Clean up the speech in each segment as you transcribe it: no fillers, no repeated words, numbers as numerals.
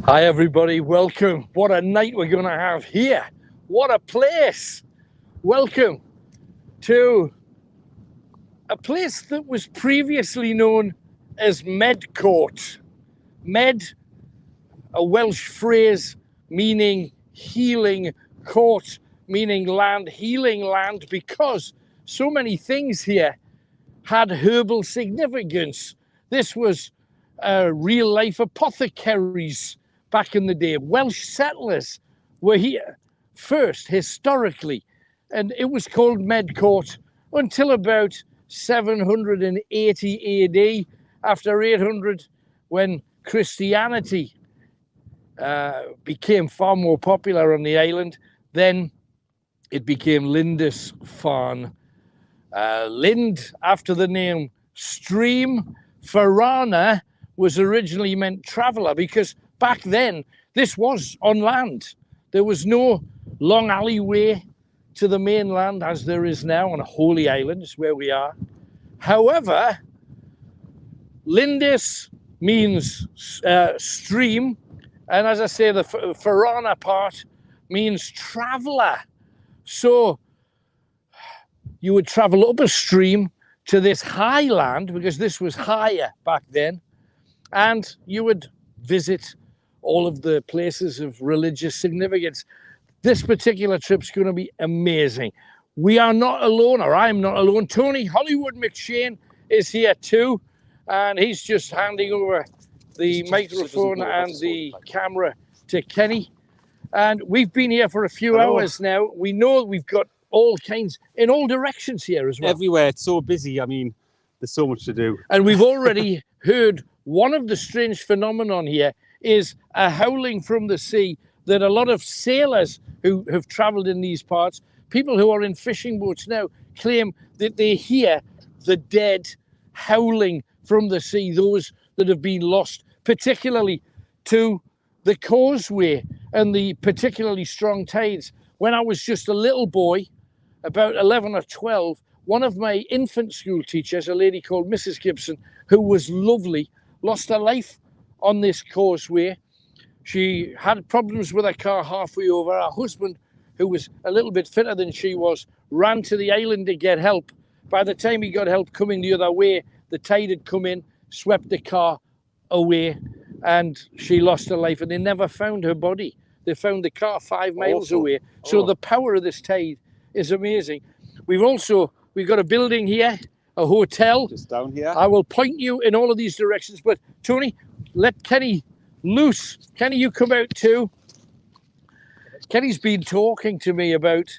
Hi everybody, welcome. What a night we're going to have here. What a place. Welcome to a place that was previously known as Medcourt. Med, a Welsh phrase meaning healing, court meaning land, healing land, because so many things here had herbal significance. This was real life apothecaries back in the day. Welsh settlers were here first, historically, and it was called Medcourt until about 780 AD, after 800, when Christianity became far more popular on the island. Then it became Lindisfarne. Lind, after the name stream. Farana was originally meant traveller, because back then this was on land. There was no long alleyway to the mainland as there is now on Holy Island, where we are. However, Lindis means stream, and as I say, the Farana part means traveller. So you would travel up a stream to this high land, because this was higher back then, and you would visit all of the places of religious significance. This particular trip's going to be amazing. We are not alone, or I'm not alone. Tony Hollywood McShane is here too, and he's just handing over the microphone and the camera to Kenny. And we've been here for a few hours now. We know we've got all kinds, in all directions here as well. Everywhere, it's so busy. I mean, there's so much to do. And we've already heard one of the strange phenomenon here is a howling from the sea that a lot of sailors who have traveled in these parts, people who are in fishing boats now, claim that they hear the dead howling from the sea, those that have been lost, particularly to the causeway and the particularly strong tides. When I was just a little boy, about 11 or 12, one of my infant school teachers, a lady called Mrs. Gibson, who was lovely, lost her life on this causeway. She had problems with her car halfway over. Her husband, who was a little bit fitter than she was, ran to the island to get help. By the time he got help coming the other way, the tide had come in, swept the car away, and she lost her life, and they never found her body. They found the car 5 miles away. So the power of this tide is amazing. We've got a building here, a hotel. Just down here. I will point you in all of these directions, but Tony, let Kenny loose. Kenny, you come out too. Kenny's been talking to me about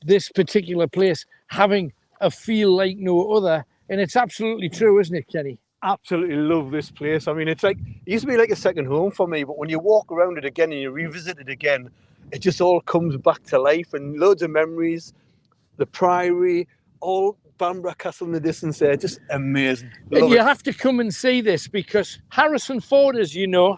this particular place having a feel like no other, and it's absolutely true, isn't it, Kenny? Absolutely love this place. I mean, it used to be like a second home for me, but when you walk around it again and you revisit it again, it just all comes back to life, and loads of memories. The Priory, all Bamborough Castle in the distance there, just amazing. And you have to come and see this, because Harrison Ford, as you know,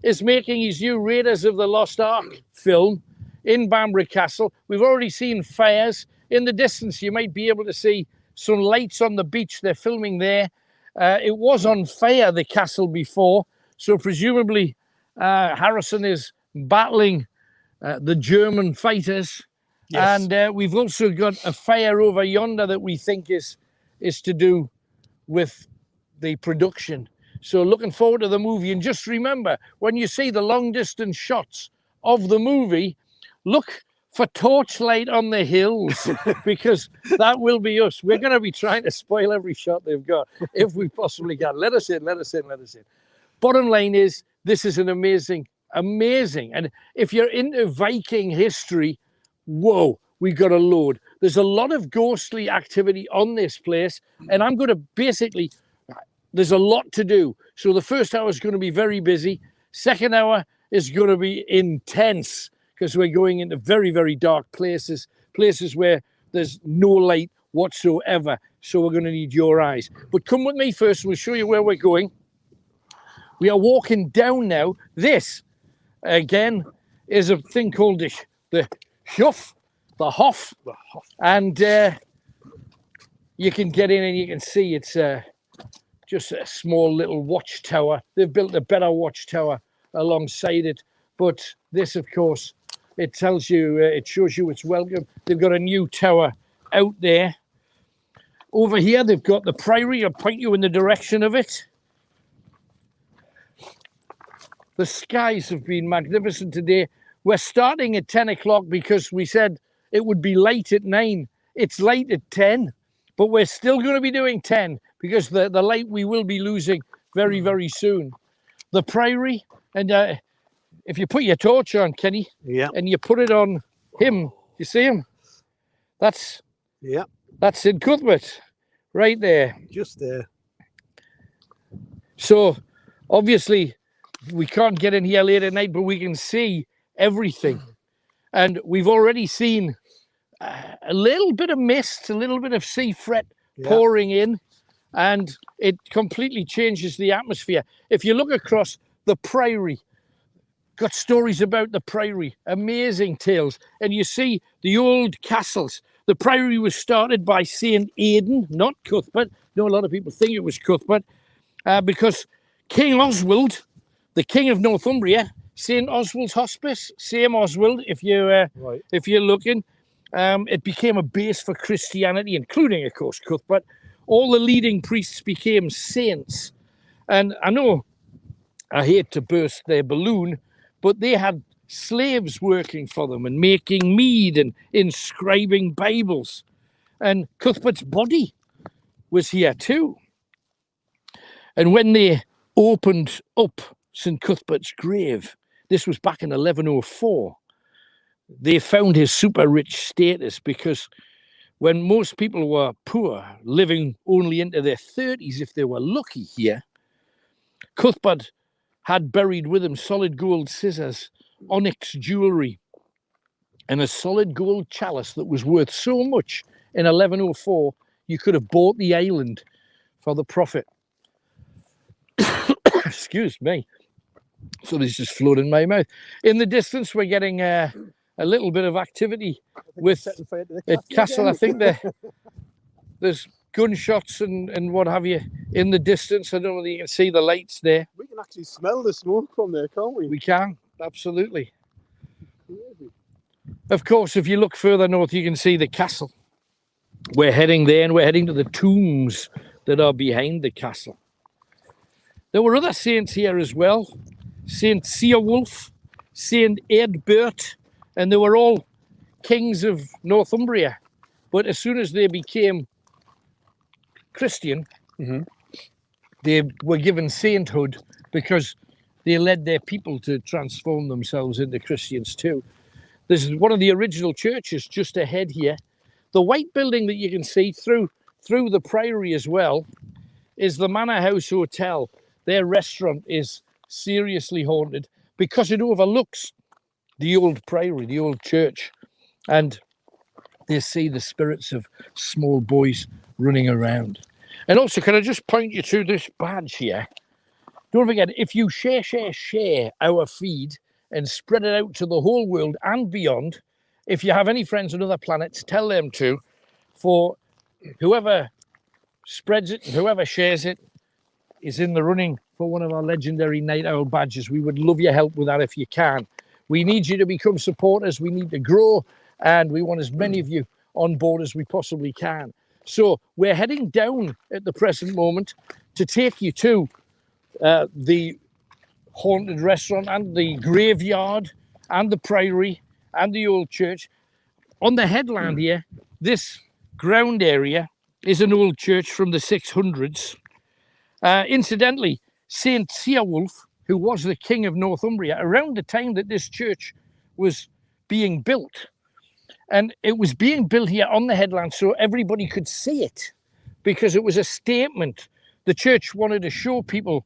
is making his new Raiders of the Lost Ark film in Bamborough Castle. We've already seen fires. In the distance, you might be able to see some lights on the beach. They're filming there. It was on fire, the castle, before, so presumably Harrison is battling the German fighters. Yes. And we've also got a fire over yonder that we think is to do with the production. So looking forward to the movie. And just remember, when you see the long distance shots of the movie, look for torchlight on the hills, because that will be us. We're going to be trying to spoil every shot they've got if we possibly can. Let us in, let us in, let us in. Bottom line is, this is an amazing. And if you're into Viking history, whoa, we've got a load. There's a lot of ghostly activity on this place, and I'm going to there's a lot to do. So the first hour is going to be very busy. Second hour is going to be intense, because we're going into very, very dark places where there's no light whatsoever. So we're going to need your eyes. But come with me first, and we'll show you where we're going. We are walking down now. This, again, is a thing called the Hof. And you can get in and you can see it's just a small little watchtower. They've built a better watchtower alongside it. But this, of course, it tells you, it shows you it's welcome. They've got a new tower out there. Over here, they've got the priory. I'll point you in the direction of it. The skies have been magnificent today. We're starting at 10 o'clock because we said it would be late at 9. It's late at 10, but we're still going to be doing 10 because the light we will be losing very, very soon. The priory, and if you put your torch on, Kenny, Yeah. and you put it on him, you see him? That's in Cuthbert, right there. Just there. So obviously we can't get in here late at night, but we can see everything. And we've already seen a little bit of mist, a little bit of sea fret pouring in, and it completely changes the atmosphere. If you look across the priory, got stories about the priory, amazing tales. And you see the old castles. The priory was started by St. Aidan, not Cuthbert. No, a lot of people think it was Cuthbert, because King Oswald, the King of Northumbria, St. Oswald's Hospice, same Oswald, if you're looking, it became a base for Christianity, including, of course, Cuthbert. All the leading priests became saints. And I know I hate to burst their balloon, but they had slaves working for them and making mead and inscribing Bibles. And Cuthbert's body was here too. And when they opened up St. Cuthbert's grave, this was back in 1104, they found his super rich status, because when most people were poor, living only into their 30s if they were lucky here, Cuthbert had buried with him solid gold scissors, onyx jewellery, and a solid gold chalice that was worth so much in 1104 you could have bought the island for the profit. Excuse me. So this just floated in my mouth. In the distance, we're getting a little bit of activity with at Castle. I think there's gunshots and what have you in the distance. I don't know whether you can see the lights there. We can actually smell the smoke from there, can't we? We can, absolutely. Of course, if you look further north, you can see the castle. We're heading there, and we're heading to the tombs that are behind the castle. There were other saints here as well. Saint Ceolwulf, Saint Eadbert, and they were all kings of Northumbria. But as soon as they became Christian, they were given sainthood because they led their people to transform themselves into Christians too. This is one of the original churches just ahead here. The white building that you can see through the priory as well is the Manor House Hotel. Their restaurant is seriously haunted because it overlooks the old priory, the old church, and they see the spirits of small boys running around. And also, can I just point you to this badge here? Don't forget, if you share our feed and spread it out to the whole world and beyond, if you have any friends on other planets, tell them to. For whoever spreads it and whoever shares it is in the running for one of our legendary Night Owl badges. We would love your help with that if you can. We need you to become supporters. We need to grow, and we want as many of you on board as we possibly can. So we're heading down at the present moment to take you to the haunted restaurant and the graveyard and the priory and the old church. On the headland here, this ground area is an old church from the 600s. Incidentally, Saint Ceolwulf, who was the king of Northumbria, around the time that this church was being built, and it was being built here on the headland so everybody could see it, because it was a statement. The church wanted to show people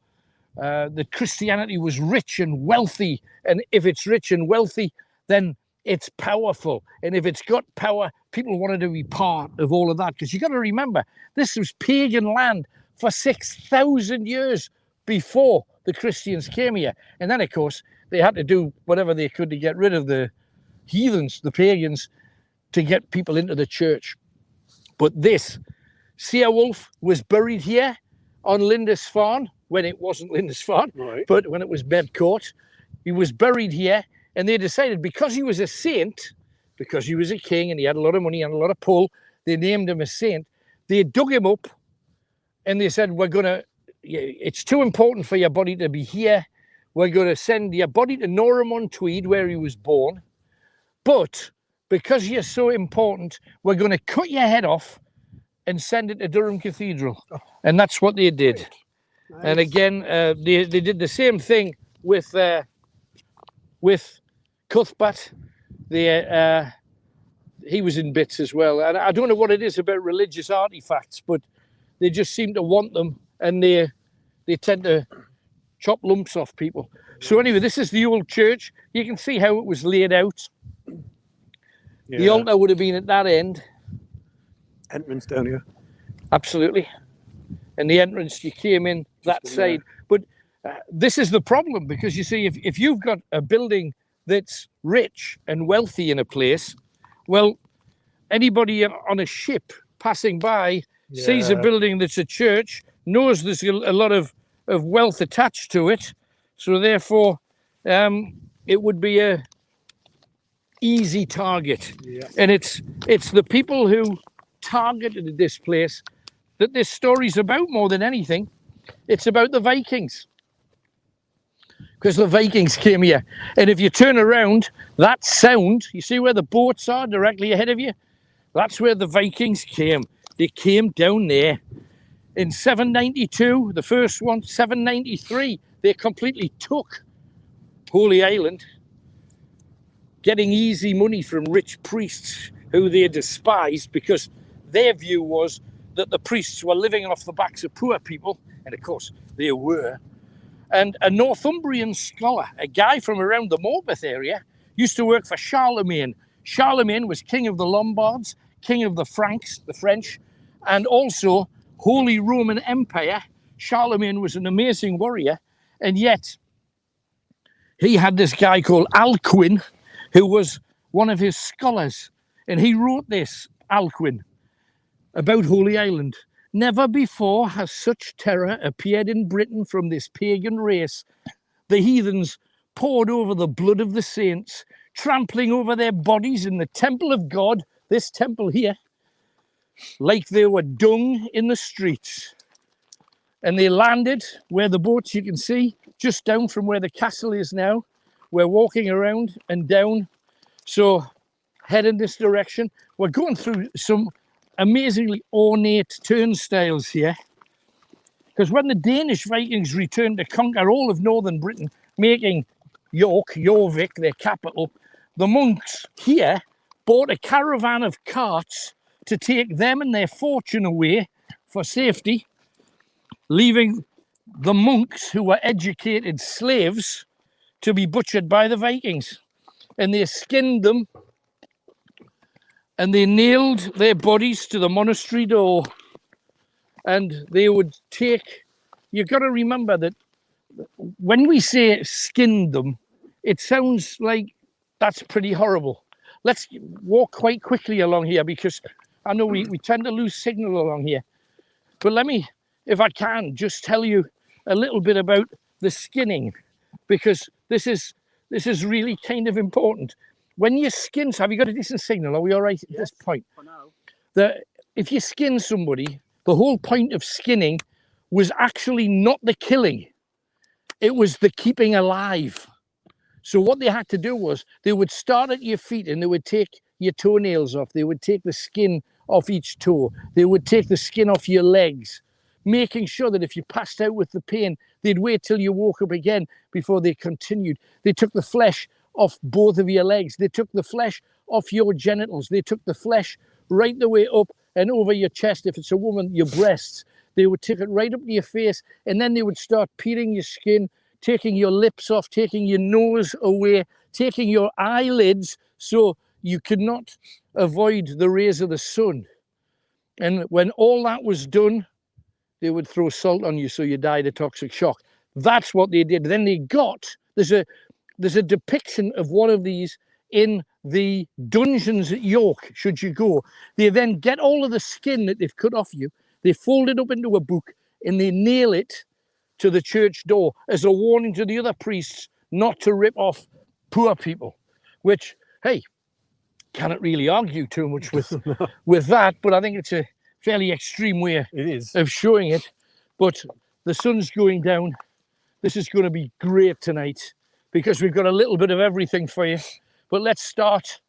that Christianity was rich and wealthy, and if it's rich and wealthy, then it's powerful, and if it's got power, people wanted to be part of all of that, because you got to remember, this was pagan land for 6,000 years before the Christians came here. And then, of course, they had to do whatever they could to get rid of the heathens, the pagans, to get people into the church. But this, Ceolwulf was buried here on Lindisfarne, when it wasn't Lindisfarne, right, but when it was Bedcourt. He was buried here, and they decided because he was a saint, because he was a king and he had a lot of money and a lot of pull, they named him a saint. They dug him up and they said, it's too important for your body to be here. We're going to send your body to Norham-on-Tweed, where he was born. But because you're so important, we're going to cut your head off and send it to Durham Cathedral. And that's what they did. Nice. And again, they did the same thing with Cuthbert. He was in bits as well. And I don't know what it is about religious artifacts, but they just seem to want them, and they tend to chop lumps off people. So anyway, this is the old church. You can see how it was laid out. Yeah. The altar would have been at that end. Entrance down here. Absolutely. And the entrance, you came in that side. But this is the problem, because you see, if you've got a building that's rich and wealthy in a place, well, anybody on a ship passing by sees a building that's a church, knows there's a lot of wealth attached to it, so therefore it would be a easy target. And it's the people who targeted this place that this story's about more than anything. It's about the Vikings, because the Vikings came here. And if you turn around, that sound, you see where the boats are directly ahead of you? That's where the Vikings came. They came down there. In 792, the first one, 793, they completely took Holy Island, getting easy money from rich priests who they despised, because their view was that the priests were living off the backs of poor people, and of course they were. And a Northumbrian scholar, a guy from around the Morpeth area, used to work for Charlemagne. Charlemagne was king of the Lombards, king of the Franks, the French, and also Holy Roman Empire. Charlemagne was an amazing warrior, and yet he had this guy called Alcuin, who was one of his scholars, and he wrote this, Alcuin, about Holy Island. Never before has such terror appeared in Britain from this pagan race. The heathens poured over the blood of the saints, trampling over their bodies in the temple of God, this temple here, like they were dung in the streets. And they landed where the boats, you can see, just down from where the castle is now. We're walking around and down, so head in this direction. We're going through some amazingly ornate turnstiles here, because when the Danish Vikings returned to conquer all of northern Britain, making Jorvik their capital, the monks here bought a caravan of carts to take them and their fortune away for safety, leaving the monks, who were educated slaves, to be butchered by the Vikings. And they skinned them and they nailed their bodies to the monastery door. And they would take, you've got to remember that when we say skinned them, it sounds like that's pretty horrible. Let's walk quite quickly along here, because I know we tend to lose signal along here. But let me, if I can, just tell you a little bit about the skinning, because this is really kind of important. When you skin, have you got a decent signal? Are we all right at this point? For now. If you skin somebody, the whole point of skinning was actually not the killing. It was the keeping alive. So what they had to do was they would start at your feet and they would take your toenails off. They would take the skin off each toe. They would take the skin off your legs, making sure that if you passed out with the pain, they'd wait till you woke up again before they continued. They took the flesh off both of your legs. They took the flesh off your genitals. They took the flesh right the way up and over your chest. If it's a woman, your breasts. They would take it right up to your face, and then they would start peeling your skin, taking your lips off, taking your nose away, taking your eyelids so you could not avoid the rays of the sun. And when all that was done, they would throw salt on you so you died of toxic shock. That's what they did. Then they got, there's a depiction of one of these in the dungeons at York, should you go. They then get all of the skin that they've cut off you, they fold it up into a book, and they nail it to the church door as a warning to the other priests not to rip off poor people, which, hey, cannot really argue too much with that, but I think it's a fairly extreme way It is. of showing it. But the sun's going down. This is going to be great tonight because we've got a little bit of everything for you. But let's start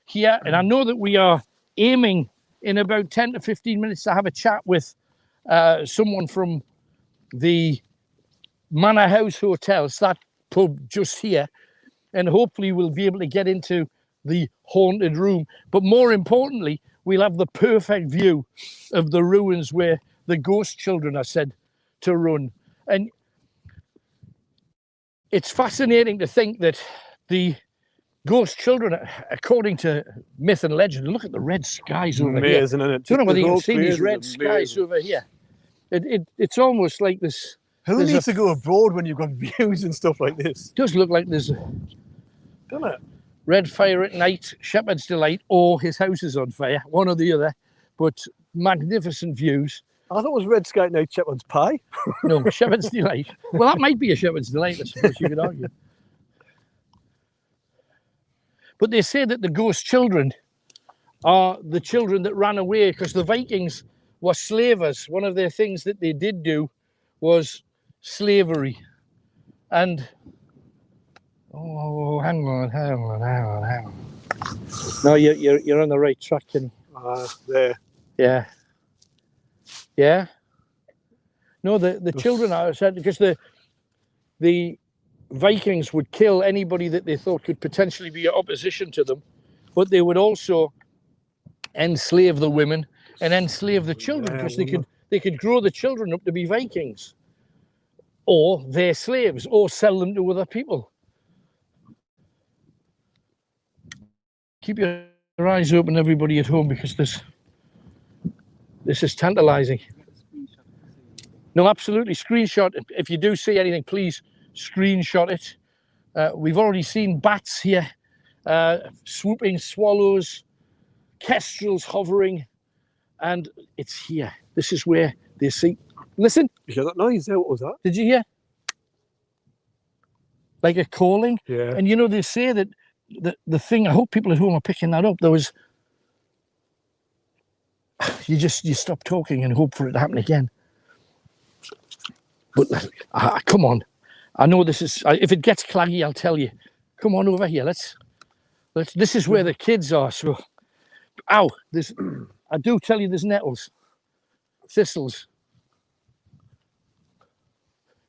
here. And I know that we are aiming in about 10 to 15 minutes to have a chat with someone from the Manor House Hotel. It's that pub just here. And hopefully we'll be able to get into the haunted room. But more importantly, we'll have the perfect view of the ruins where the ghost children are said to run. And it's fascinating to think that the ghost children, according to myth and legend, look at the red skies over here. Amazing, isn't it? Don't know whether The you can whole see these place red is skies amazing. over here. It's almost like this. Who There's needs to go abroad when you've got views and stuff like this? Does look like there's Doesn't it? red fire at night, Shepherd's Delight, or his house is on fire, one or the other. But magnificent views. I thought it was Red Sky Night Shepherd's Pie. No, Shepherd's Delight. Well, that might be a Shepherd's Delight, I suppose you could argue. But they say that the ghost children are the children that ran away because the Vikings were slavers. One of their things that they did do was slavery. And, oh, hang on. No, you're on the right track, Kenny. There. Yeah. Yeah. No, the children are said because the Vikings would kill anybody that they thought could potentially be opposition to them, but they would also enslave the women and enslave the children because they could grow the children up to be Vikings or their slaves or sell them to other people. Keep your eyes open, everybody at home, because this is tantalizing. No, absolutely. Screenshot. If you do see anything, please screenshot it. We've already seen bats here, swooping swallows, kestrels hovering, and it's here. This is where they see. Listen. You hear that noise there? What was that? Did you hear? Like a calling? Yeah. And you know, they say that the thing, I hope people at home are picking that up. There was, you stop talking and hope for it to happen again. But come on. I know this is, if it gets claggy, I'll tell you. Come on over here. This is where the kids are. So, ow, I do tell you there's nettles, thistles.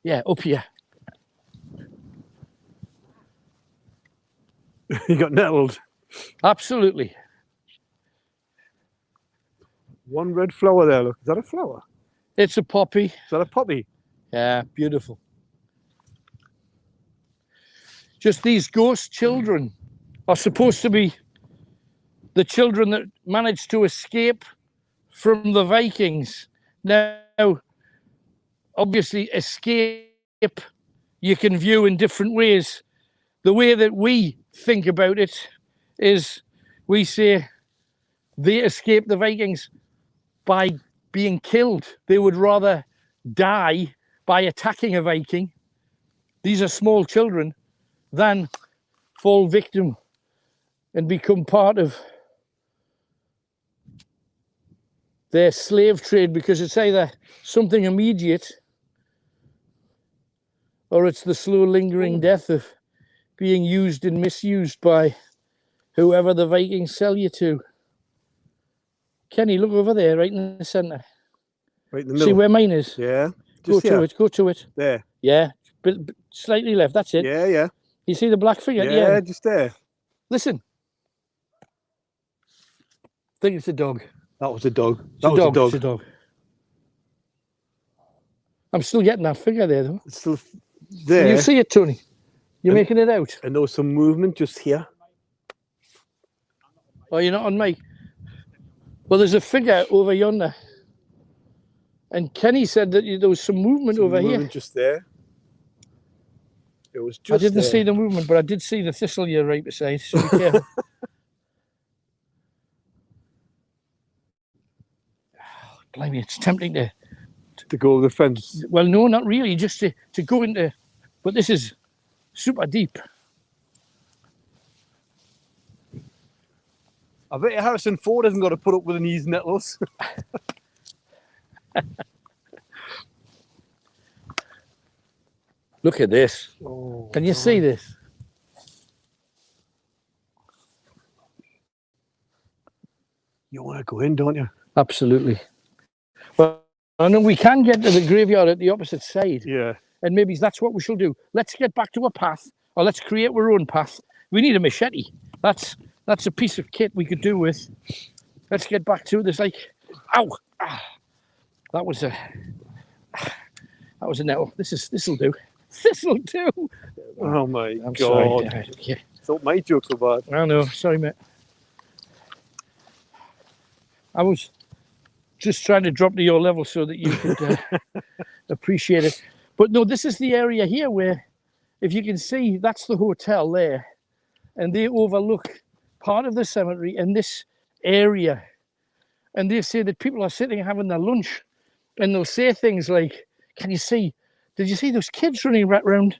Yeah, up here. You got nettled. Absolutely. One red flower there, look. Is that a flower? It's a poppy. Is that a poppy? Yeah, beautiful. Just these ghost children are supposed to be the children that managed to escape from the Vikings. Now, obviously, escape you can view in different ways. The way that we think about it is we say they escaped the Vikings by being killed. They would rather die by attacking a Viking. These are small children than fall victim and become part of their slave trade, because it's either something immediate or it's the slow lingering death of being used and misused by whoever the Vikings sell you to. Kenny, look over there, right in the centre. Right in the middle. See where mine is? Yeah. Go to it, go to it. There. Yeah, slightly left, that's it. Yeah, yeah. You see the black figure? Yeah, just there. Listen. I think it's a dog. That was a dog. It's That was a dog. It's a dog. I'm still getting that figure there, though. It's still there. Can you see it, Tony? You're making it out. And there was some movement just here. Oh, you're not on mic? Well, there's a figure over yonder. And Kenny said that there was some movement over here. Just there. It was just I didn't there. see the movement, but I did see the thistle you're right beside. So be careful. Blimey, it's tempting to go over the fence. Well, no, not really. Just to go into, but this is super deep. I bet Harrison Ford hasn't got to put up with these nettles. Look at this. Oh, Can you see this? you want to go in, don't you? Absolutely. Well, I know we can get to the graveyard at the opposite side. Yeah. And maybe that's what we shall do. Let's get back to a path, or let's create our own path. We need a machete. That's a piece of kit we could do with. Let's get back to this. Like, ow! Ah, that was a nettle. This'll do. This'll do. Oh my I'm God. sorry. Right, okay. Thought my jokes were bad. I know. Sorry, mate. I was just trying to drop to your level so that you could appreciate it. But no, this is the area here where, if you can see, that's the hotel there. And they overlook part of the cemetery and this area. And they say that people are sitting having their lunch and they'll say things like, can you see, did you see those kids running right around?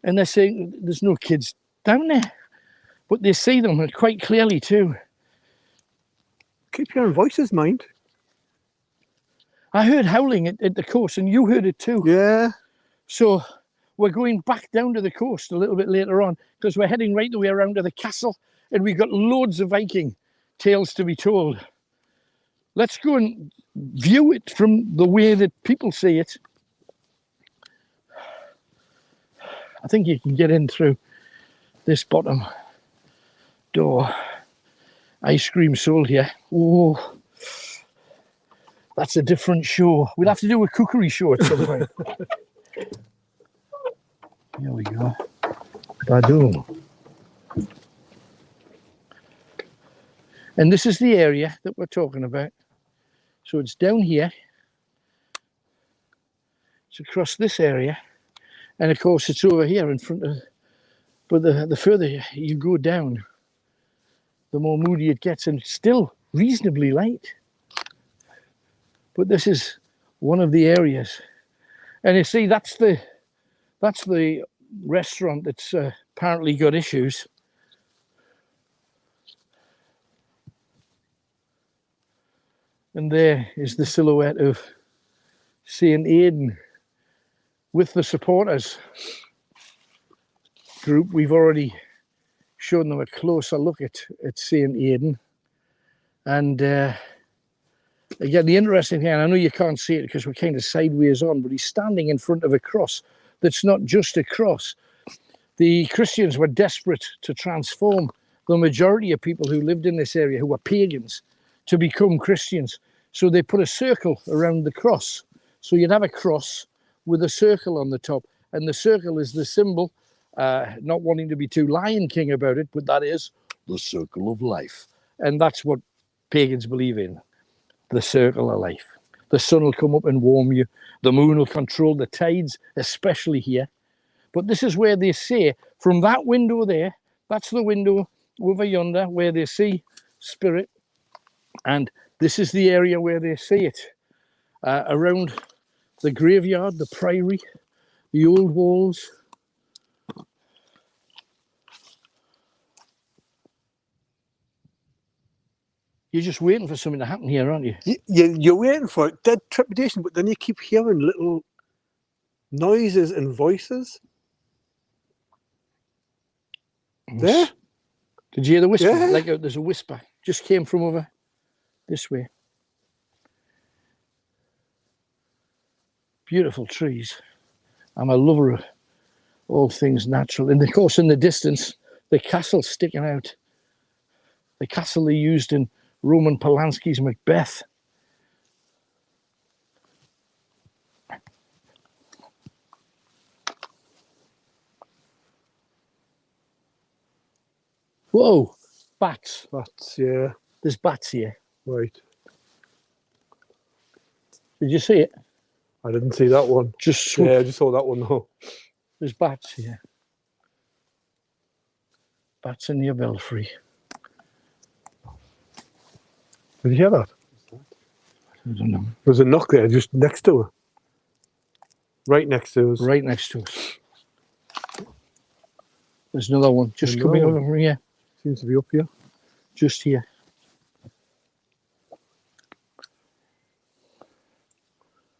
And they're saying, there's no kids down there. But they see them quite clearly too. Keep hearing voices, mind. I heard howling at the coast and you heard it too. Yeah. So we're going back down to the coast a little bit later on because we're heading right the way around to the castle and we've got loads of Viking tales to be told. Let's go and view it from the way that people see it. I think you can get in through this bottom door. Ice cream sold here. Oh, that's a different show. We'll have to do a cookery show at some point. Here we go. Badoom. And this is the area that we're talking about. So it's down here. It's across this area. And of course it's over here in front of, but the further you go down, the more moody it gets, and still reasonably light. But this is one of the areas. And you see, that's the restaurant that's apparently got issues. And there is the silhouette of St. Aidan with the supporters group. We've already shown them a closer look at St. Aidan. And again, the interesting thing, and I know you can't see it because we're kind of sideways on, but he's standing in front of a cross that's not just a cross. The Christians were desperate to transform the majority of people who lived in this area, who were pagans, to become Christians. So they put a circle around the cross. So you'd have a cross with a circle on the top, and the circle is the symbol, not wanting to be too Lion King about it, but that is the circle of life. And that's what pagans believe in, the circle of life. The sun will come up and warm you. The moon will control the tides, especially here. But this is where they say, from that window there, that's the window over yonder where they see spirit. And this is the area where they see it, around the graveyard, the priory, the old walls. You're just waiting for something to happen here, aren't you? You're waiting for it, dead trepidation, but then you keep hearing little noises and voices. There? Did you hear the whisper? Yeah. Like there's a whisper. Just came from over this way. Beautiful trees. I'm a lover of all things natural. And of course, in the distance, the castle sticking out. The castle they used in Roman Polanski's Macbeth. Whoa, bats. That's, yeah. There's bats here. Right. Did you see it? I didn't see that one. Yeah, I just saw that one though. There's bats here. Bats in your belfry. Did you hear that? I don't know. There's a knock there just next to her. Right next to us. Right next to us. There's another one just coming over from here. Seems to be up here. Just here.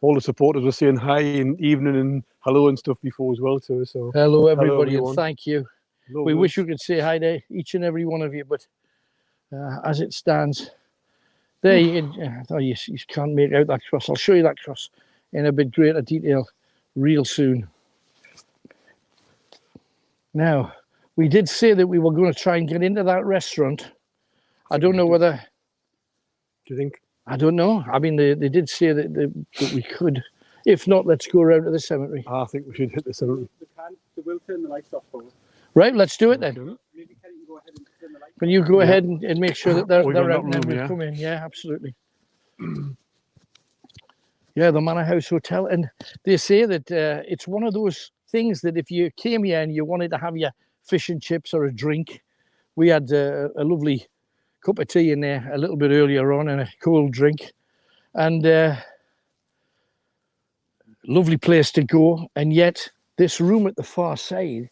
All the supporters were saying hi and evening and hello and stuff before as well too. So Hello, everybody, everyone. and thank you. No We worries. wish we could say hi to each and every one of you, but as it stands, there you can't make out that cross. I'll show you that cross in a bit greater detail real soon. Now, we did say that we were going to try and get into that restaurant. I don't know whether... Do you think? I don't know. I mean, they did say that we could. If not, let's go around to the cemetery. I think we should hit the cemetery. They will turn the lights off for us. Right, let's do it then. Maybe Kenny can go ahead and turn the lights Can you go ahead and make sure that they're We've got out that and then room, we'll yeah. come in? Yeah, absolutely. Yeah, the Manor House Hotel. And they say that it's one of those things that if you came here and you wanted to have your fish and chips or a drink, we had a lovely cup of tea in there a little bit earlier on and a cold drink. And lovely place to go. And yet this room at the far side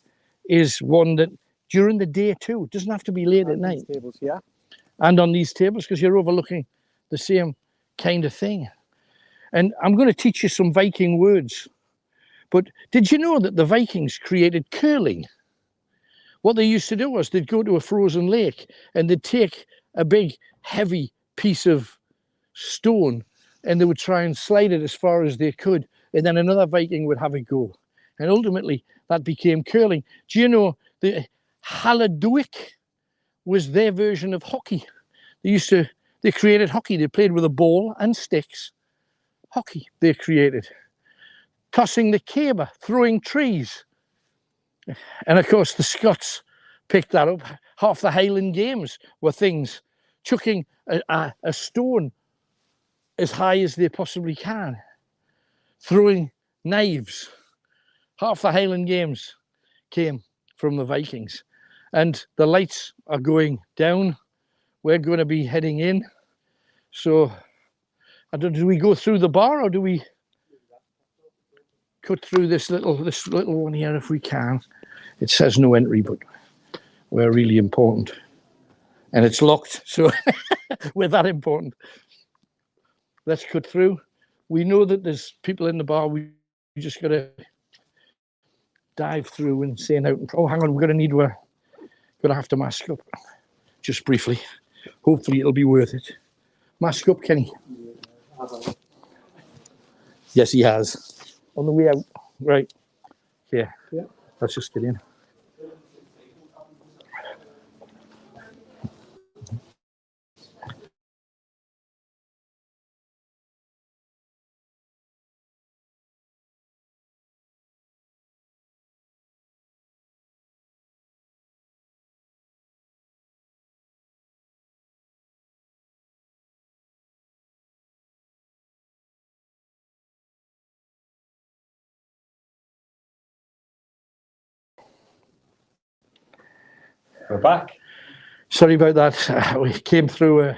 is one that during the day too, it doesn't have to be late at night. tables, yeah. And on these tables, because you're overlooking the same kind of thing. And I'm going to teach you some Viking words. But did you know that the Vikings created curling? What they used to do was they'd go to a frozen lake and they'd take a big, heavy piece of stone and they would try and slide it as far as they could. And then another Viking would have a go. And ultimately, that became curling. Do you know the Haladuik was their version of hockey? They created hockey. They played with a ball and sticks. Hockey they created. Tossing the caber, throwing trees. And of course the Scots picked that up. Half the Highland Games were things, chucking a stone as high as they possibly can. Throwing knives. Half the Highland Games came from the Vikings. And the lights are going down. We're going to be heading in. So, I don't, do we go through the bar or do we cut through this little one here if we can? It says no entry, but we're really important. And it's locked, so we're that important. Let's cut through. We know that there's people in the bar. We just got to dive through and say out. Oh, hang on, we're going to have to mask up just briefly. Hopefully it'll be worth it. Mask up, Kenny. Yes, he has. On the way out. Right. Yeah. Let's just get in. We're back. Sorry about that. We came through a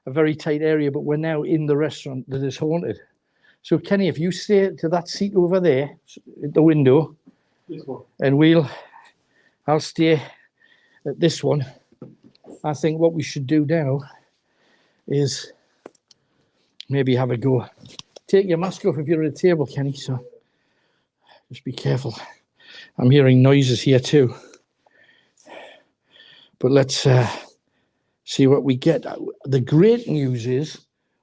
very tight area, but we're now in the restaurant that is haunted. So, Kenny, if you stay to that seat over there at the window, and I'll stay at this one. I think what we should do now is maybe have a go. Take your mask off if you're at a table, Kenny, so just be careful. I'm hearing noises here too. But let's see what we get. The great news is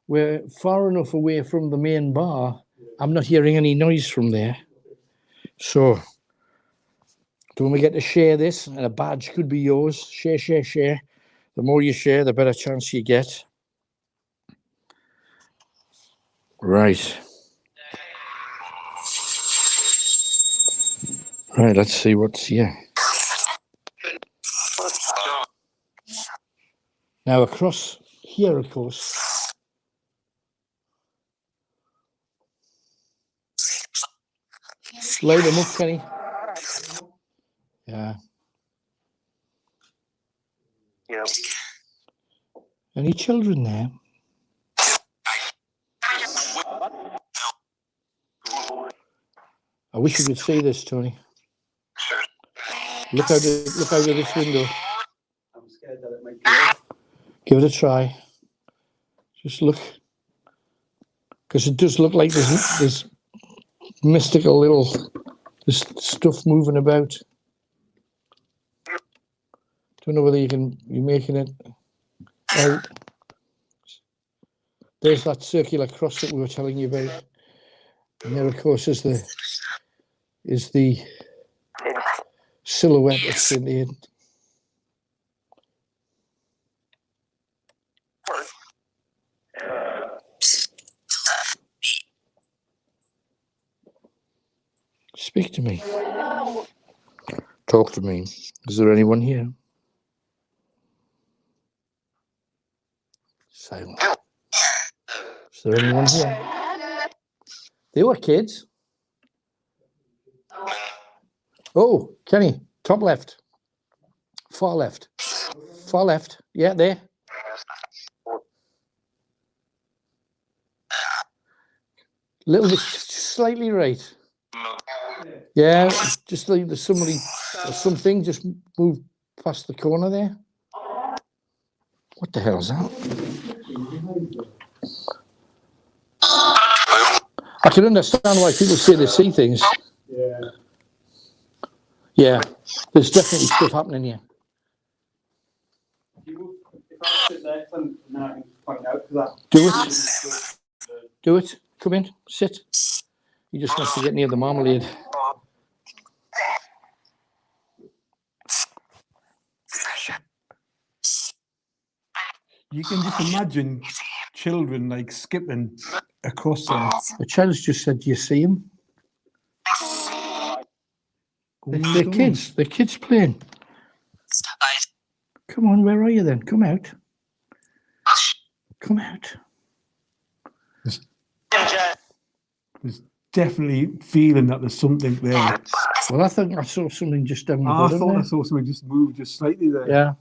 we're far enough away from the main bar. I'm not hearing any noise from there. So don't forget to share this, and a badge could be yours. Share, share, share. The more you share, the better chance you get. Right. Right, let's see what's here. Now across here, of course, light them up, Kenny. Yeah. Yep. Any children there? I wish you could see this, Tony. Look out of this window. I'm scared that it might go. Give it a try. Just look. Because it does look like there's mystical little there's stuff moving about. Don't know whether you're making it out. There's that circular cross that we were telling you about. And there, of course, is the silhouette of St. Aidan. Speak to me. Talk to me. Is there anyone here? Silent. Is there anyone here? They were kids. Oh, Kenny, top left. Far left. Far left. Yeah, there. Little bit, slightly right. Yeah, just like there's somebody or something just moved past the corner there. What the hell is that? I can understand why people say they see things. Yeah. Yeah, there's definitely stuff happening here. If I sit there, then I can point out that. Do it. Do it. Come in. Sit. You just have to get near the marmalade. You can just imagine children like skipping across there. The child's just said, "Do you see him?" They're kids. They're kids playing. Come on, where are you then? Come out. Come out. There's definitely feeling that there's something there. Well, I think I saw something just down the I bottom thought there. I saw something just move just slightly there. Yeah.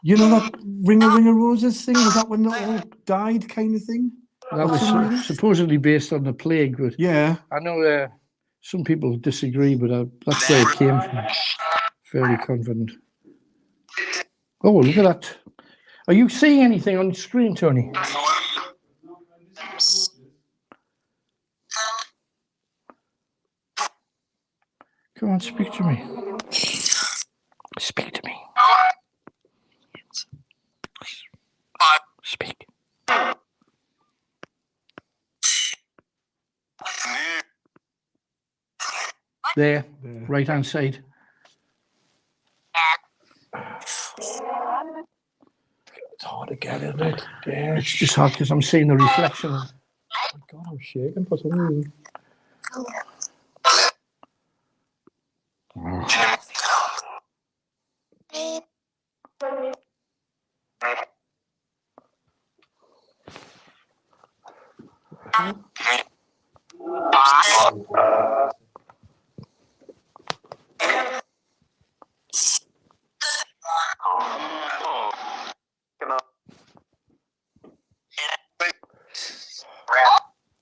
You know that Ring of Roses thing? Was that when they all died kind of thing? That was supposedly based on the plague, but Yeah. I know some people disagree, but that's where it came from. Fairly confident. Oh, look at that. Are you seeing anything on the screen, Tony? Come on, speak to me. Speak to me. Speak. There, right hand side. It's hard to get, isn't it? Yeah. It's just hard because I'm seeing the reflection. Oh my God, I'm shaking for some reason.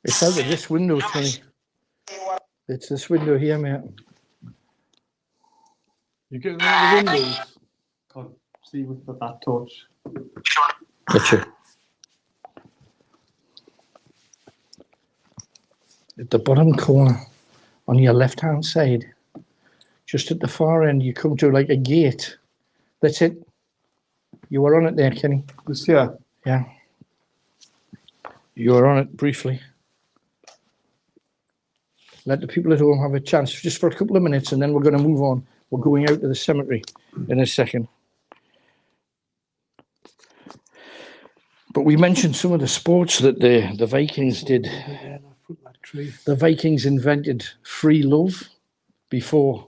It's out of this window, Tony. It's this window here, mate. You getting out the windows? Can't see with that torch. Gotcha. At the bottom corner, on your left-hand side, just at the far end, you come to like a gate. That's it. You were on it there, Kenny. This here? Yeah. You were on it briefly. Let the people at home have a chance just for a couple of minutes, and then we're going to move on. We're going out to the cemetery in a second. But we mentioned some of the sports that the Vikings did. The Vikings invented free love before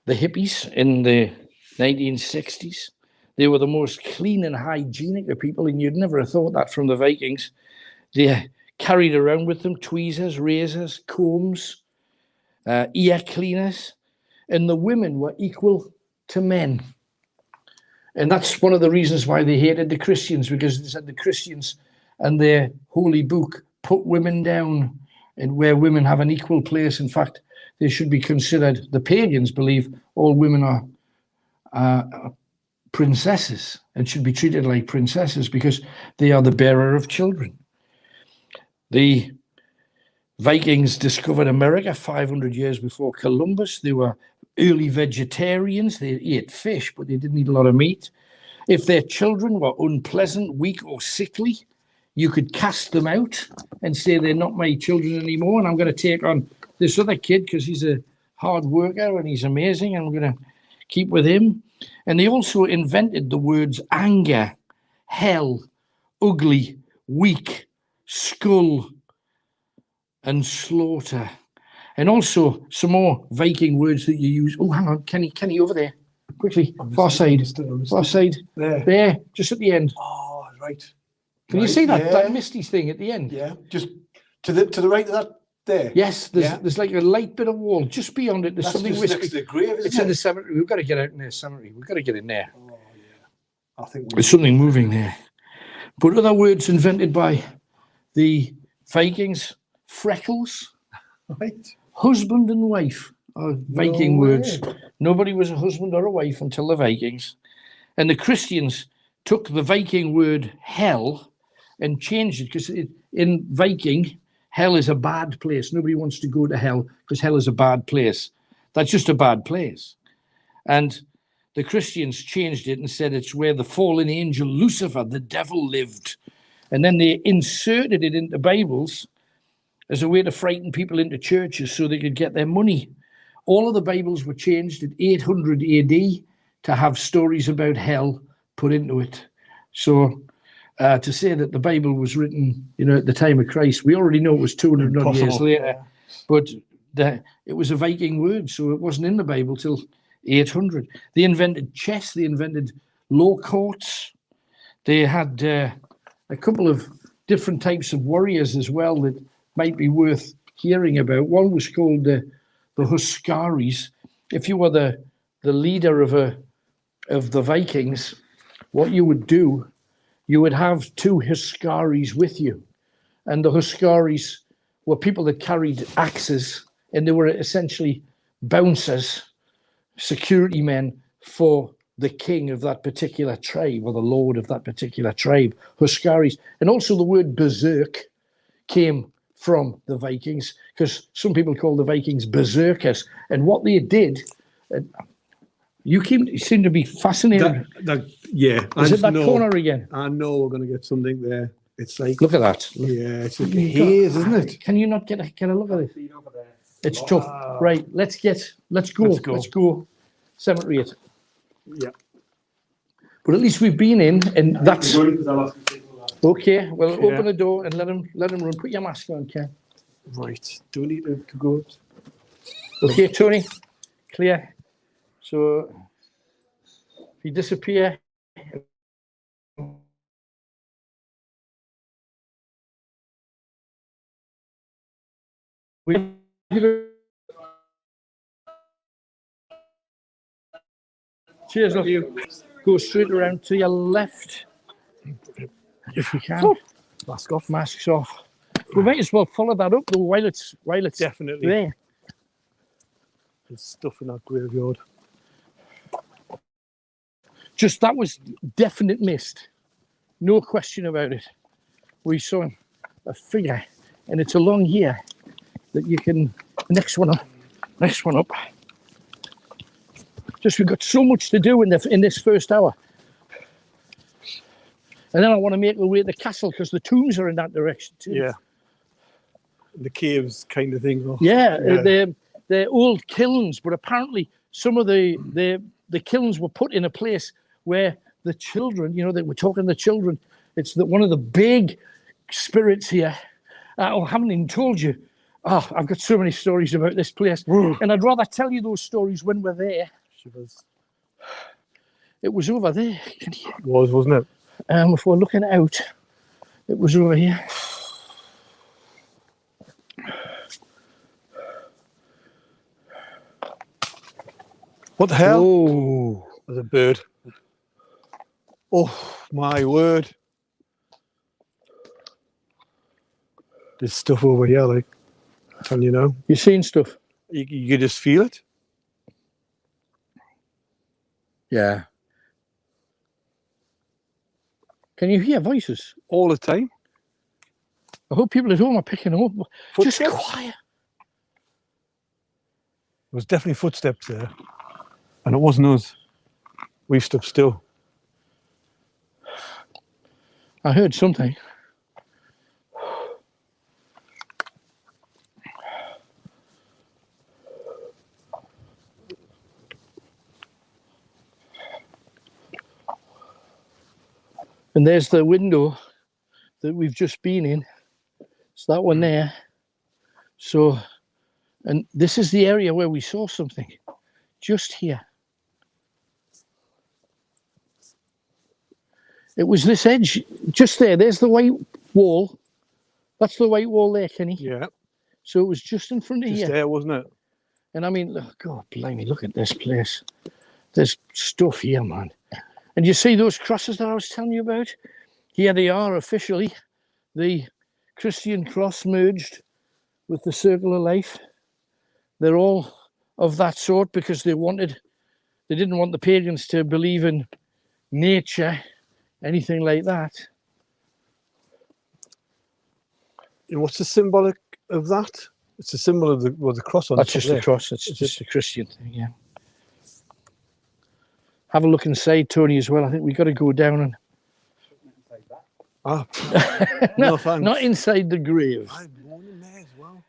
the hippies in the 1960s. They were the most clean and hygienic of people, and you'd never have thought that from the Vikings. They carried around with them tweezers, razors, combs, ear cleaners, and the women were equal to men. And that's one of the reasons why they hated the Christians, because they said the Christians and their holy book put women down, and where women have an equal place. In fact, they should be considered, the pagans believe all women are princesses and should be treated like princesses because they are the bearer of children. The Vikings discovered America 500 years before Columbus. They were early vegetarians. They ate fish, but they didn't eat a lot of meat. If their children were unpleasant, weak, or sickly, you could cast them out and say they're not my children anymore. And I'm going to take on this other kid because he's a hard worker and he's amazing, and I'm going to keep with him. And they also invented the words anger, hell, ugly, weak, skull, and slaughter. And also some more Viking words that you use. Oh, hang on, Kenny, over there. Quickly, far side, there, just at the end. Oh, right. Can you see that misty thing at the end? Yeah, just to the right of that there. Yes, there's like a light bit of wall just beyond it. There's That's something just wispy. next to the grave, isn't It's it? in the cemetery. We've got to get out in the cemetery. We've got to get in there. Oh, yeah. I think There's something moving there. But other words invented by the Vikings: freckles, right. husband and wife are Viking No words. way. Nobody was a husband or a wife until the Vikings. And the Christians took the Viking word hell and changed it, because in Viking, hell is a bad place. Nobody wants to go to hell because hell is a bad place. That's just a bad place. And the Christians changed it and said it's where the fallen angel Lucifer, the devil, lived. And then they inserted it into Bibles as a way to frighten people into churches so they could get their money. All of the Bibles were changed at 800 AD to have stories about hell put into it. So to say that the Bible was written, at the time of Christ, we already know it was 200 odd years later, but it was a Viking word, so it wasn't in the Bible till 800. They invented chess, they invented law courts, they had a couple of different types of warriors as well that might be worth hearing about. One was called the Huskaris. If you were the leader of the Vikings, what you would do, you would have 2 Huskaris with you. And the Huskaris were people that carried axes, and they were essentially bouncers, security men for the king of that particular tribe, or the lord of that particular tribe, Huskaris. And also the word berserk came from the Vikings, because some people call the Vikings berserkers. And what they did, you seem to be fascinated. Yeah. Is it that corner again? I know we're going to get something there. It's like, Look at that. yeah, it's like a haze, isn't it? Can you not get a look at it? It's tough. Right, let's go. Cemetery it. Yeah. But at least we've been in, and that's okay. Well, Yeah. open the door and let him run. Put your mask on, Ken. Right. Do we need to go? Okay, Tony, clear. So if you disappear, cheers, love you. Go straight around to your left, if you can. Masks off. We might as well follow that up though while it's Definitely. there. There's stuff in that graveyard. Just that was definite mist, no question about it. We saw a figure, and it's along here that you can. Next one up. Just we've got so much to do in this first hour, and then I want to make our way to the castle because the tombs are in that direction too. Yeah. The caves kind of thing. Yeah. They're old kilns, but apparently some of the kilns were put in a place where the children, that we're talking the children, it's one of the big spirits here. I haven't even told you. Oh, I've got so many stories about this place, and I'd rather tell you those stories when we're there. It was over there. It was, wasn't it? If we're looking out, it was over here. What the hell? Oh, There's a bird. Oh, my word. There's stuff over here, like, telling you now. You've seen stuff? You can just feel it. Yeah. Can you hear voices? All the time. I hope people at home are picking them up. Just Footsteps. quiet. There was definitely footsteps there. And it wasn't us. We stood still. I heard something. And there's the window that we've just been in. It's that one there. So, and this is the area where we saw something. Just here. It was this edge, just there. There's the white wall. That's the white wall there, Kenny. Yeah. So it was just in front of Just here. there, wasn't it? And I mean, look, God blimey, look at this place. There's stuff here, man. And you see those crosses that I was telling you about? Here they are officially. The Christian cross merged with the circle of life. They're all of that sort because they didn't want the pagans to believe in nature, anything like that. And what's the symbolic of that? It's a symbol of the cross on That's the top just there. the cross. It's just a Christian thing, yeah. Have a look inside, Tony, as well. I think we've got to go down and... Ah, no thanks. Not inside the grave. I had mourning there as well.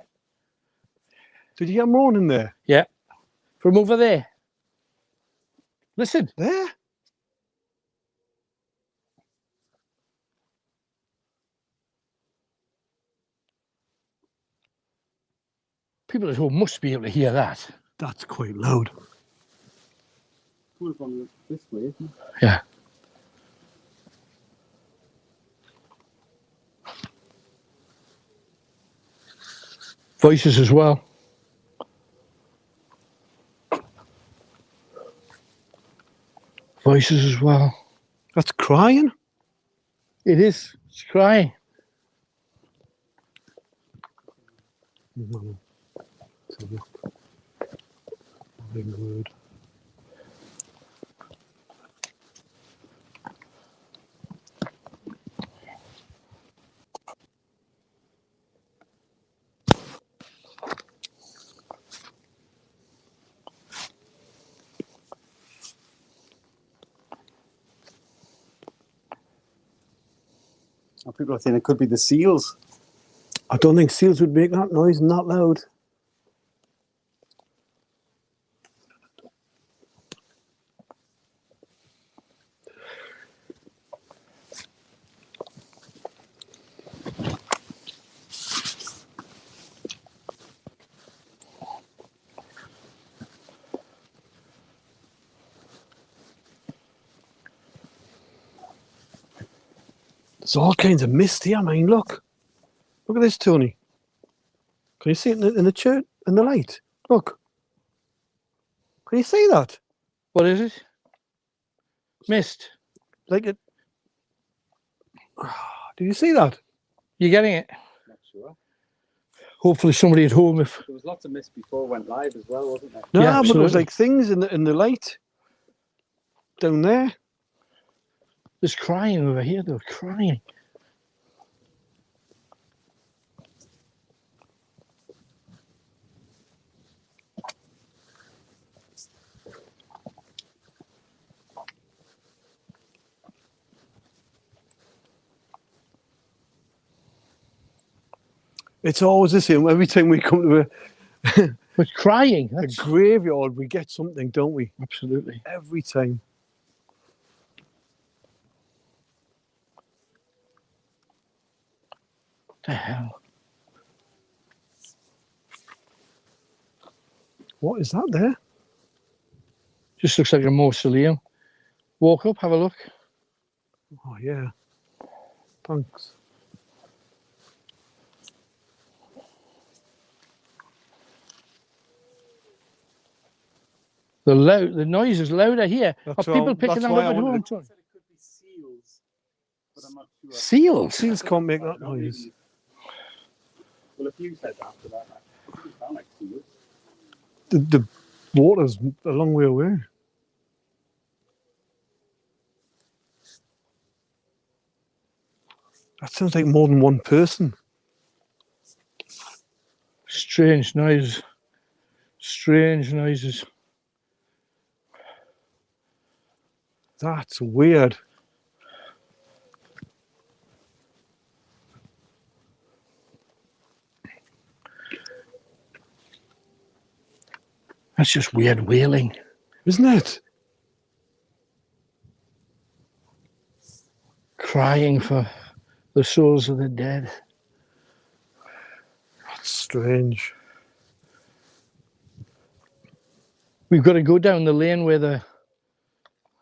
Did you get mourning there? Yeah. From over there. Listen. There? People at home must be able to hear that. That's quite loud. Coming from this way, isn't it? Yeah. Voices as well. Voices as well. That's crying? It is. It's crying. Let's have a look. Big word. People are saying it could be the seals. I don't think seals would make that noise and that loud. There's all kinds of mist here, man. Look at this, Tony. Can you see it in the church, in the light? Look. Can you see that? What is it? Mist. Like it. Do you see that? You getting it? Not sure. Hopefully somebody at home, if... There was lots of mist before it went live as well, wasn't there? No, Yeah, but it was absolutely. like things in the light down there. There's crying over here, though. Crying. It's always the same. Every time we come to But crying. a That's... graveyard, we get something, don't we? Absolutely. Every time. What the hell? What is that there? Just looks like a mausoleum. Walk up, have a look. Oh, yeah. Thanks. The noise is louder here. That's Are people all- picking that's that why up I at wanted home, to- Tony? Said it could be seals, but I'm not sure. Seals? Seals can't make that noise. Well, if you said after that, it doesn't sound like seals. The water's a long way away. That sounds like more than one person. Strange noises. Strange noises. That's weird. That's just weird wailing. Isn't it? Crying for the souls of the dead. That's strange. We've got to go down the lane where the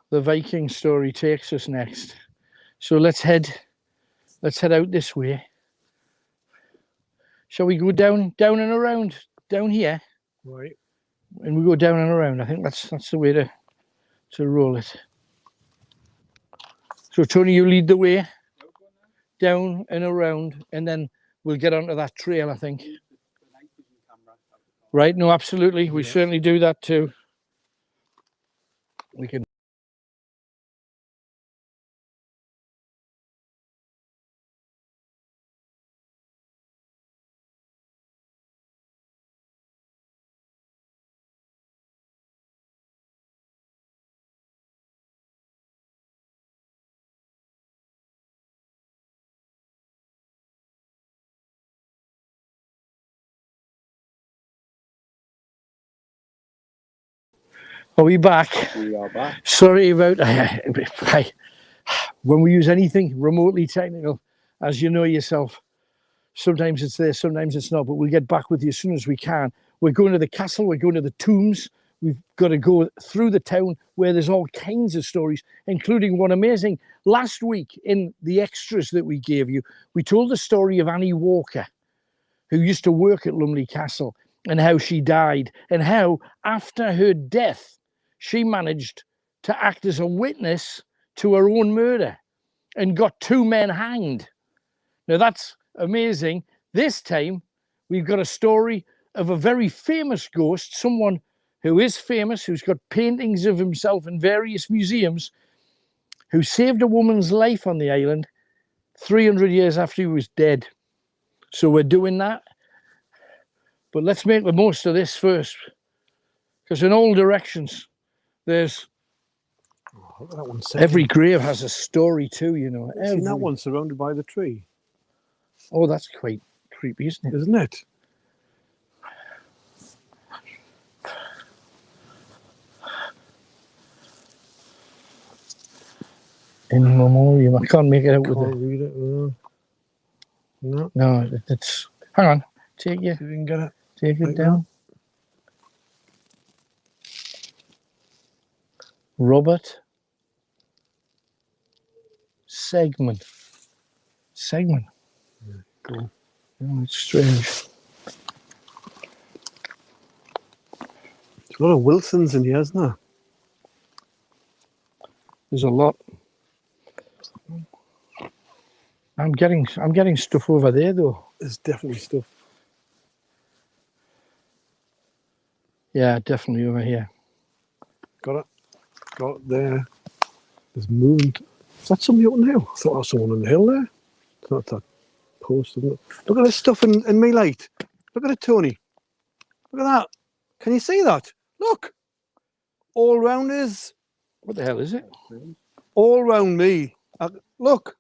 Viking story takes us next. So let's head out this way. Shall we go down and around down here? Right. And we go down and around. I think that's the way to roll it. So Tony, you lead the way down and around, and then we'll get onto that trail, I think. Right? No, absolutely. We certainly do that too. We can. Are we back? We are back. Sorry about when we use anything remotely technical, as you know yourself, sometimes it's there, sometimes it's not, but we'll get back with you as soon as we can. We're going to the castle, we're going to the tombs. We've got to go through the town where there's all kinds of stories, including one amazing. Last week in the extras that we gave you, we told the story of Annie Walker, who used to work at Lumley Castle, and how she died, and how after her death, she managed to act as a witness to her own murder and got 2 men hanged. Now that's amazing. This time, we've got a story of a very famous ghost, someone who is famous, who's got paintings of himself in various museums, who saved a woman's life on the island 300 years after he was dead. So we're doing that. But let's make the most of this first, because in all directions, there's every grave has a story too, you know. Seen that one surrounded by the tree? Oh, that's quite creepy, isn't it? Isn't it? In memoriam. I can't make it out with Can't it. read it. No. No, it's. Hang on. Take you. See if you can get it. Take it Like down. Robert Segman. Segman. Cool. Oh, it's strange. There's a lot of Wilsons in here, isn't there? There's a lot. I'm getting stuff over there though. There's definitely stuff. Yeah, definitely over here. Got it. Got it there. There's movement. Is that somebody up on the hill? I thought I was someone on the hill there. It's not that post, isn't it? Look at this stuff in my light. Look at it, Tony. Look at that. Can you see that? Look. All round is. What the hell is it? All round me. Look.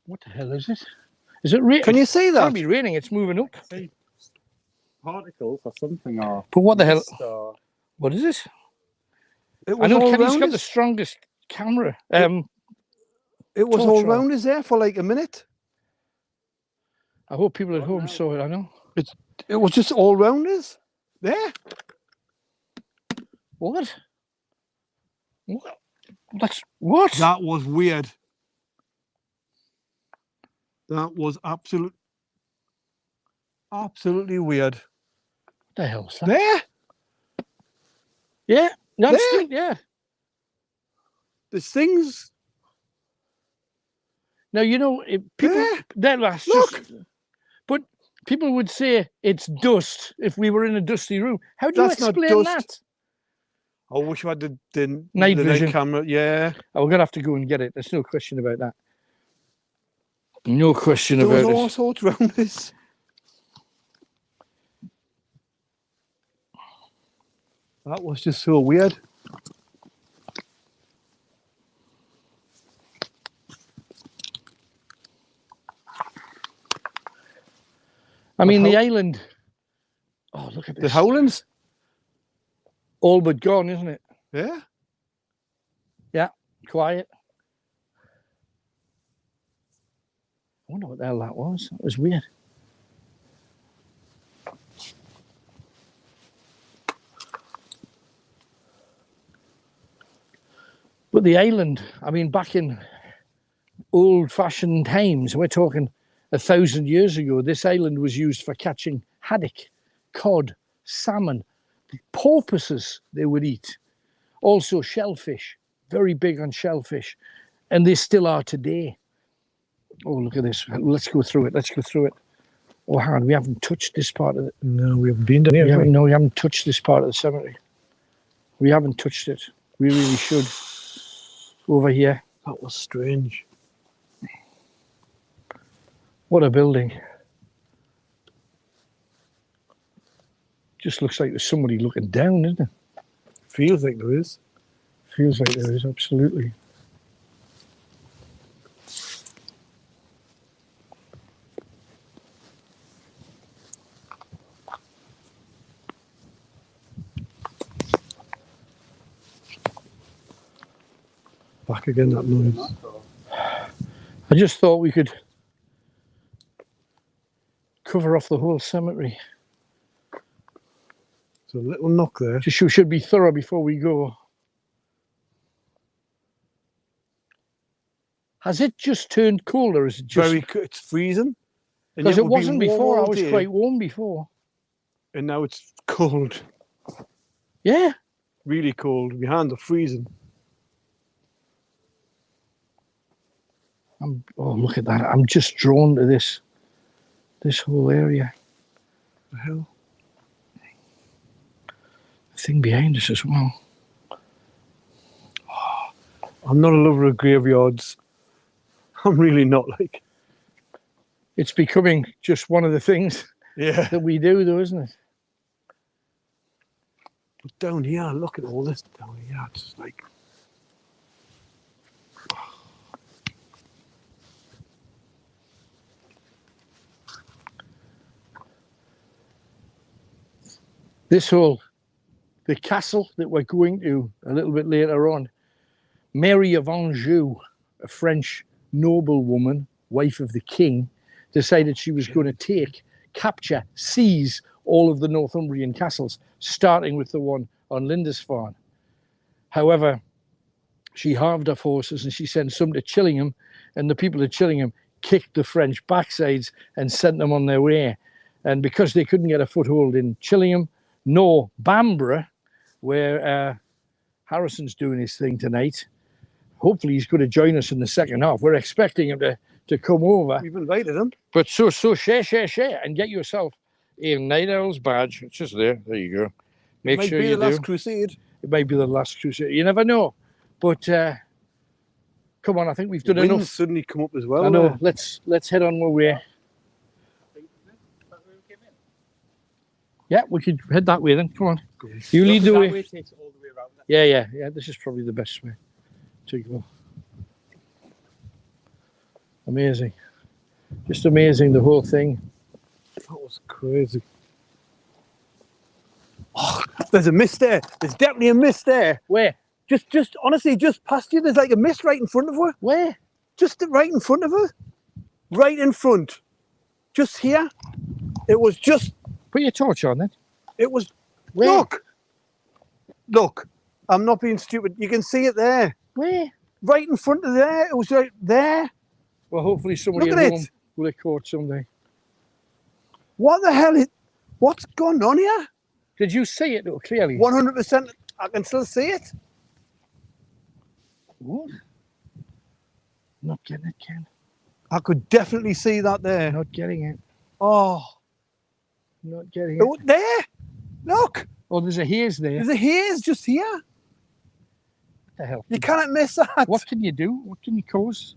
What the hell is it? Is it raining? Can you see It that? can't be raining. It's moving up. See, particles or something are. But what the hell? mist or- What is it? It I was know all Kenny's round got the us. strongest camera. It was all torch on. round us there for like a minute. I hope people at What home now? saw it. I know. It was just all round us. There. What? What? That's what? That was weird. That was absolutely weird. What the hell is that? There. Yeah. No, There. still, yeah. There's things. Now you know people. There. That's Look. just people would say it's dust if we were in a dusty room. How do you That's not explain dust. that? I wish I had the Night the vision. night camera. Yeah. Oh, we're going to have to go and get it. There's no question about that. No question There was about all it. sorts around this. That was just so weird. I mean, how- the island. Oh, look at The this. Howlands. All but gone, isn't it? Yeah. Quiet. I wonder what the hell that was. That was weird. But the island, I mean, back in old-fashioned times, we're talking 1,000 years ago, this island was used for catching haddock, cod, salmon, porpoises they would eat. Also shellfish, very big on shellfish. And they still are today. Oh, look at this. Let's go through it. Let's go through it. Oh, hang on. We haven't touched this part of it. No, we haven't been down here. No, we haven't touched this part of the cemetery. We haven't touched it. We really should. Over here. That was strange. What a building. Just looks like there's somebody looking down, doesn't it? Feels like there is. Feels like there is, absolutely. Back again, that noise. I just thought we could cover off the whole cemetery. There's a little knock there. Just we should be thorough before we go. Has it just turned colder? Is it just It's freezing. And because yet it we've been wasn't warm before? I all was day, quite warm before. and now it's cold. Yeah. Really cold. My hands are freezing. Oh, look at that. I'm just drawn to this whole area. The hell? The thing behind us as well. I'm not a lover of graveyards. I'm really not, like. It's becoming just one of the things Yeah. that we do, though, isn't it? But down here, look at all this down here. It's just like. The castle that we're going to a little bit later on, Mary of Anjou, a French noblewoman, wife of the king, decided she was going to capture, seize all of the Northumbrian castles, starting with the one on Lindisfarne. However, she halved her forces and she sent some to Chillingham, and the people of Chillingham kicked the French backsides and sent them on their way. And because they couldn't get a foothold in Chillingham, nor Bamborough, where Harrison's doing his thing tonight. Hopefully he's going to join us in the second half. We're expecting him to come over. We've invited him. But so share and get yourself a Night Owl's badge. It's just there. There you go. Make sure you the do. last crusade. It might be the last crusade. You never know. But come on, I think we've done Winds enough. suddenly come up as well. I know. Let's head on our way. Yeah, we could head that way then. Come on. You lead the way. Yeah. This is probably the best way to go. Amazing. Just amazing, the whole thing. That was crazy. Oh, there's a mist there. There's definitely a mist there. Where? Just honestly, just past you, there's like a mist right in front of her. Where? Just right in front of her. Right in front. Just here. It was just, Put your torch on then. it was, Where? Look, I'm not being stupid. You can see it there. Where? Right in front of there. It was right there. Well, hopefully somebody Look at at home it. will have caught someday. What the hell what's going on here? Did you see it though, clearly? 100%, I can still see it. What? Not getting it, Ken. I could definitely see that there. Not getting it. Oh, Not getting it. Oh, there! Look! Oh, there's a haze there. What There's a haze just here. the hell? You cannot miss that. What can you do? What can you cause?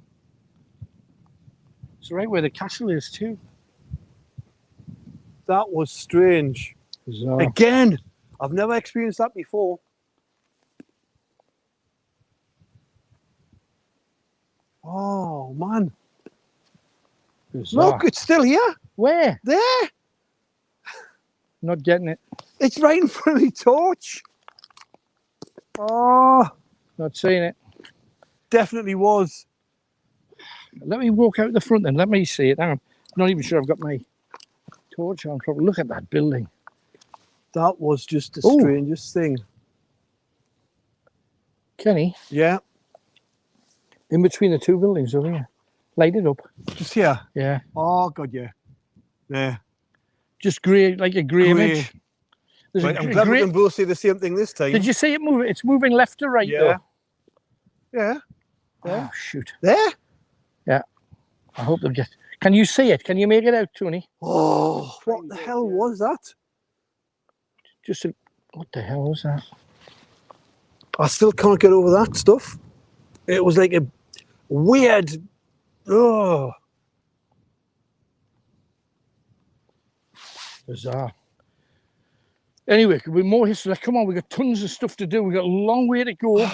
It's right where the castle is too. That was strange. Bizarre. Again, I've never experienced that before. Oh, man. Bizarre. Look, it's still here. Where? There. Not getting it. It's right in front of the torch. Oh, Not seeing it. definitely was. Let me walk out the front then. Let me see it. Hang on. I'm not even sure I've got my torch on. Probably. Look at that building. That was just the Ooh. strangest thing. Kenny, Yeah, in between the two buildings over here. Light it up. just here. Yeah. Oh, God, yeah. There. Just grey, like a grey Grey. image. There's Right, a I'm grey. glad we can both see the same thing this time. Did you see it move? It's moving left to right Yeah. though. Yeah. Oh, shoot. There? I hope they'll get. Can you see it? Can you make it out, Tony? Oh, what the hell was that? Just a, what the hell was that? I still can't get over that stuff. It was like a weird. Oh, Bizarre. Anyway, could be more history. Come on, we've got tons of stuff to do. We've got a long way to go.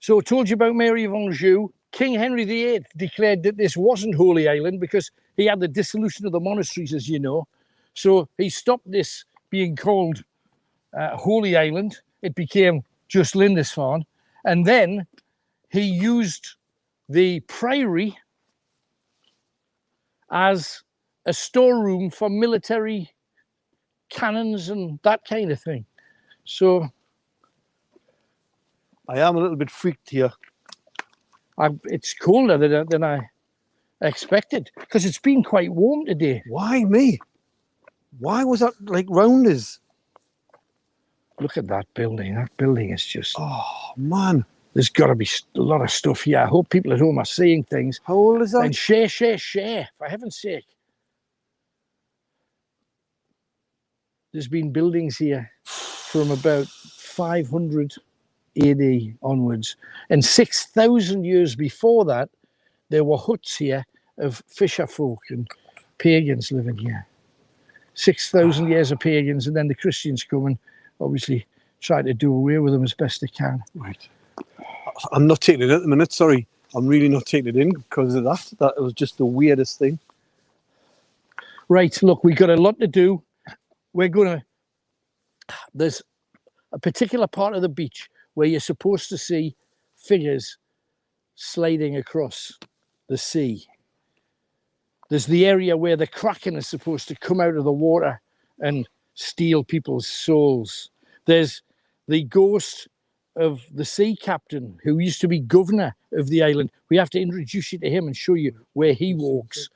So I told you about Mary of Anjou. King Henry VIII declared that this wasn't Holy Island because he had the dissolution of the monasteries, as you know. So he stopped this being called Holy Island. It became just Lindisfarne. And then he used the priory as a storeroom for military cannons and that kind of thing. So I am a little bit freaked here. it's colder than I expected because it's been quite warm today. Why me? Why was that like round us? Look at that building. That building is just, Oh, man. there's got to be a lot of stuff here. I hope people at home are seeing things. How old is that? And share, for heaven's sake. There's been buildings here from about 500 AD onwards. And 6,000 years before that, there were huts here of fisher folk and pagans living here. 6,000 years of pagans, and then the Christians come and obviously try to do away with them as best they can. Right. I'm not taking it at the minute, sorry. I'm really not taking it in because of that. That was just the weirdest thing. Right, look, we've got a lot to do. There's a particular part of the beach where you're supposed to see figures sliding across the sea. There's the area where the Kraken is supposed to come out of the water and steal people's souls. There's the ghost of the sea captain who used to be governor of the island. We have to introduce you to him and show you where he walks.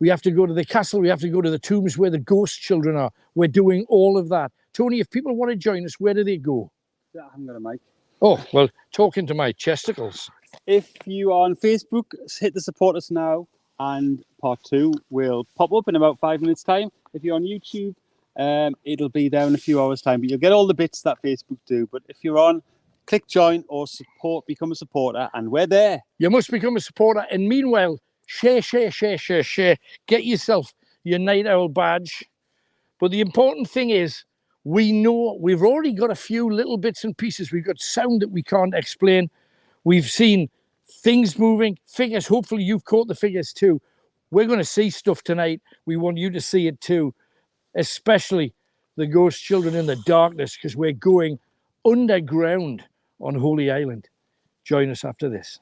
We have to go to the castle. We have to go to the tombs where the ghost children are. We're doing all of that. Tony, if people want to join us, where do they go? Yeah, I haven't got a mic. Oh, well, talking to my chesticles. If you are on Facebook, hit the support us now, and part 2 will pop up in about 5 minutes' time. If you're on YouTube, it'll be there in a few hours' time, but you'll get all the bits that Facebook do. But if you're on, click join or support, become a supporter, and we're there. You must become a supporter. And meanwhile, share. Get yourself your Night Owl badge. But the important thing is, we know we've already got a few little bits and pieces. We've got sound that we can't explain. We've seen things moving, figures. Hopefully you've caught the figures too. We're going to see stuff tonight. We want you to see it too, especially the ghost children in the darkness, because we're going underground on Holy Island. Join us after this.